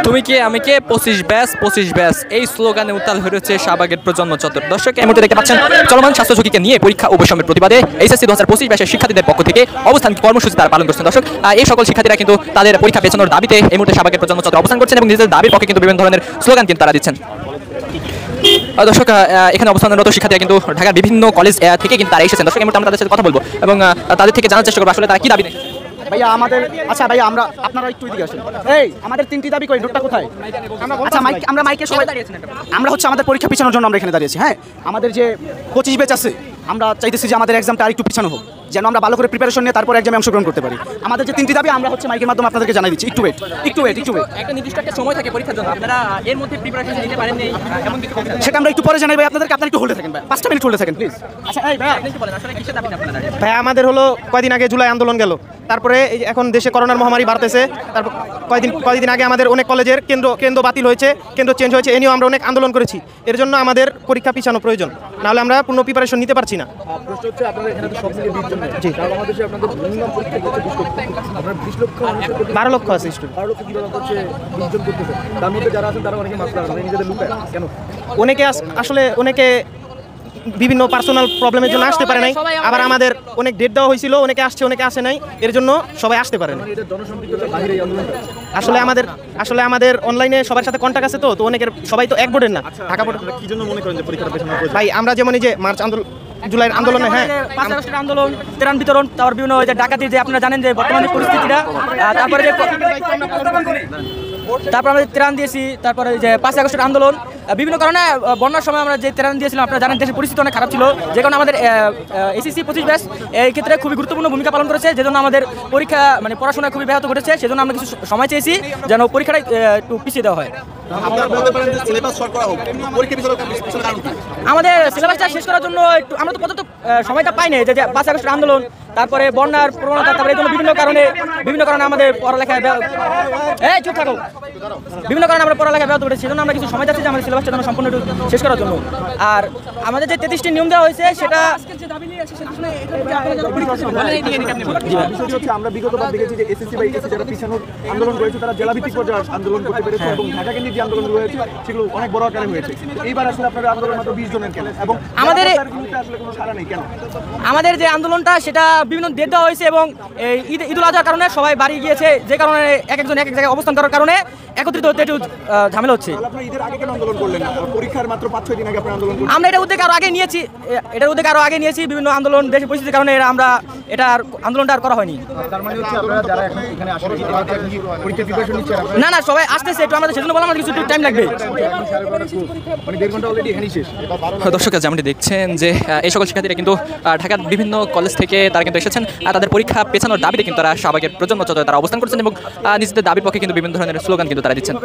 তুমি কে আমি কে 25 ব্যাস এই স্লোগানে উত্তাল হয়ে রয়েছে শাহবাগের প্রজন্ম চত্বর। দর্শক এই মুহূর্তে দেখতে পাচ্ছেন চলমান স্বাস্থ্য ঝুঁকিকে নিয়ে পরীক্ষা ও বৈষম্যের প্রতিবাদে এইচএসসি 2025 ব্যাচের শিক্ষার্থীদের পক্ষ থেকে অবস্থান কর্মসূচি তারা পালন করছেন। দর্শক এই সকল শিক্ষার্থীরা কিন্তু তাদের পরীক্ষা পেছানোর দাবিতে এই মুহূর্তে শাহবাগের প্রজন্ম চত্বর অবস্থান করছেন এবং নিজেদের দাবির পক্ষে কিন্তু বিভিন্ন ধরনের স্লোগান কিন্তু তারা দিচ্ছেন। দর্শক এখানে অবস্থানরত শিক্ষার্থীরা কিন্তু ঢাকার বিভিন্ন কলেজ থেকে কিন্তু তারা এসেছেন। দর্শক এই মুহূর্তে আমরা তাদের সাথে কথা বলবো এবং তাদের থেকে জানার চেষ্টা করবো আসলে তারা কি দাবি নিয়ে। ভাইয়া আমাদের আচ্ছা ভাইয়া আমরা আপনারা একটু এদিকে আসেন। এই আমাদের তিনটি দাবি কই নোটটা কোথায়? আচ্ছা মাইক আমরা মাইকে সবাই দাঁড়িয়েছেন। আমরা হচ্ছে আমাদের পরীক্ষা পিছানোর জন্য আমরা এখানে দাঁড়িয়েছি। হ্যাঁ আমাদের যে 25 ব্যাচ আছে আমরা চাইতেছি যে আমাদের এক্সামটা আরেকটু পিছানো হোক, যেন আমরা ভালো করে প্রিপারেশন নিয়ে তারপর এক্সামে অংশগ্রহণ করতে পারি। আমাদের যে তিনটি দাবি আমরা হচ্ছে মাইকের মাধ্যমে আপনাদেরকে জানাই দিচ্ছি। একটু ওয়েট। একটা নির্দিষ্ট একটা সময় থাকে পরীক্ষার জন্য, আপনারা এর মধ্যে প্রিপারেশন নিতে পারেন না এমন কিছু সেটা আমরা একটু পরে জানাই ভাই আপনাদেরকে। আপনারা একটু হোল্ডে থাকেন ভাই, 5টা মিনিট হোল্ডে থাকেন প্লিজ। আচ্ছা এই ভাই আপনি কি বলেন আসলে কিসের দাবি আপনারা? ভাই আমাদের হলো কয়দিন আগে জুলাই আন্দোলন গেল, তারপরে এখন দেশে করোনার মহামারী বাড়তেছে, তারপর কয়দিন আগে আমাদের অনেক কলেজের কেন্দ্র বাতিল হয়েছে, কেন্দ্র চেঞ্জ হয়েছে, এ নিয়েও আমরা অনেক আন্দোলন করেছি। এর জন্য আমাদের পরীক্ষা পিছানো প্রয়োজন, নাহলে আমরা পূর্ণ প্রিপারেশন নিতে পারছি না। প্রশ্ন হচ্ছে আপনাদের এখানে তো সব মিলিয়ে 20 জন জি বাংলাদেশে আপনাদের মিনিমাম পরীক্ষা হচ্ছে 20 লক্ষ। আপনারা 20 লক্ষ 12 লক্ষ আছে স্টুডেন্ট। 12 লক্ষ কিভাবে হচ্ছে 20 জন করতেছে? তার মধ্যে যারা আছেন তারা অনেকে মাস্টার আছেন, নিজেদের লুকায় কেন? অনেকে বিভিন্ন পার্সোনাল প্রবলেমের জন্য আসতে পারে নাই, আবার আমাদের অনেক ডেট দেওয়া হয়েছিল, অনেকে আসছে অনেকে আসে নাই, এর জন্য সবাই আসতে পারে না। এটা জনসম্পৃক্ততার বাইরে এই আন্দোলনটা আসলে আমাদের অনলাইনে সবার সাথে কন্টাক্ট আছে, তো অনেকের সবাই তো এক বোর্ডের না। ঢাকা বোর্ড কি জন্য মনে করেন যে পরীক্ষাটা পেছানো হয়েছে? ভাই আমরা যেমন এই যে মার্চ জুলাইয়ের আন্দোলনে, হ্যাঁ 5 আগস্টের আন্দোলন, ত্রাণ বিতরণ, তারপর বিভিন্ন যে ডাকাতির যে আপনারা জানেন যে বর্তমানে পরিস্থিতিটা, তারপরে যে তারপর আমরা ত্রাণ দিয়েছি, তারপরে যে 5 আগস্টের আন্দোলন, বিভিন্ন কারণে বন্যার সময় আমরা যে ত্রাণ দিয়েছিলাম, আপনারা জানেন দেশের পরিস্থিতি অনেক খারাপ ছিল, যে কারণে আমাদের এইচএসসি 25 ব্যাচ এই ক্ষেত্রে খুবই গুরুত্বপূর্ণ ভূমিকা পালন করেছে, যেজন্য আমাদের পরীক্ষা পড়াশোনা খুবই ব্যাহত ঘটেছে, সেজন্য আমরা কিছু সময় চেয়েছি যেন পরীক্ষাটা একটু পিছিয়ে দেওয়া হয়। আমাদের সিলেবাসটা শেষ করার জন্য একটু আমরা তো পর্যন্ত সময়টা পাই নাই, যে 5 আগস্টের আন্দোলন, তারপরে বন্যার প্রবণতা, তারপরে এগুলো বিভিন্ন কারণে আমাদের পড়ালেখায় বিভিন্ন কারণে আমরা পড়ালেখা ব্যাহত ঘটেছে, সেজন্য আমরা কিছু সময় যাচ্ছি যে আমাদের সিলেবাসটা যেন সম্পূর্ণ শেষ করার জন্য। আর আমাদের যে 33টি নিয়ম দেওয়া হয়েছে সেটা আমরা বিগতবার দেখেছি যে এসএসসি বা এইচএসসি যারা পিছানোর আন্দোলন করেছে তারা জেলাভিত্তিক পর্যায়ে আন্দোলন করতে পেরেছে এবং ঢাকা কেন্দ্রিক যে আন্দোলন রয়েছে সেগুলো অনেক বড় আকারে হয়েছে। এইবার আসলে আপনাদের আন্দোলন মাত্র 20 জনের কেন এবং আমাদের আসলে কোনো সাড়া নেই কেন? আমাদের যে আন্দোলনটা সেটা বিভিন্ন ডেট দেওয়া হয়েছে এবং ঈদুল আজহার কারণে সবাই বাড়ি গিয়েছে, যে কারণে একজন এক জায়গায় অবস্থান করার কারণে একত্রিত হতে একটু ঝামেলা হচ্ছে। আপনারা ঈদের আগে কেন আন্দোলন করলেন না? পরীক্ষার মাত্র 5-6 দিন আগে আপনারা আন্দোলন করলেন। আমরা এটার উদ্যোগ আরো আগে নিয়েছি বিভিন্ন আন্দোলন দেশের পরিস্থিতির কারণে আমরা আন্দোলনটা আর করা হয়নি। তার মানে হচ্ছে আপনারা যারা এখন এখানে আসলে পরীক্ষা প্রিপারেশন নিচ্ছেন না সবাই আসতেছে, একটু আমাদের সেজন্য বললাম কিছু টাইম লাগবে। মানে 1.5 ঘন্টা অলরেডি এখানেই শেষ। দর্শক যেমনটি দেখছেন যে এই সকল শিক্ষার্থীরা কিন্তু ঢাকার বিভিন্ন কলেজ থেকে তারা কিন্তু এসেছেন, তাদের পরীক্ষা পেছানোর দাবিতে কিন্তু তারা শাহবাগের প্রজন্ম চত্বরে তারা অবস্থান করছেন এবং নিজেদের দাবির পক্ষে কিন্তু বিভিন্ন ধরনের স্লোগান কিন্তু তারা দিচ্ছেন।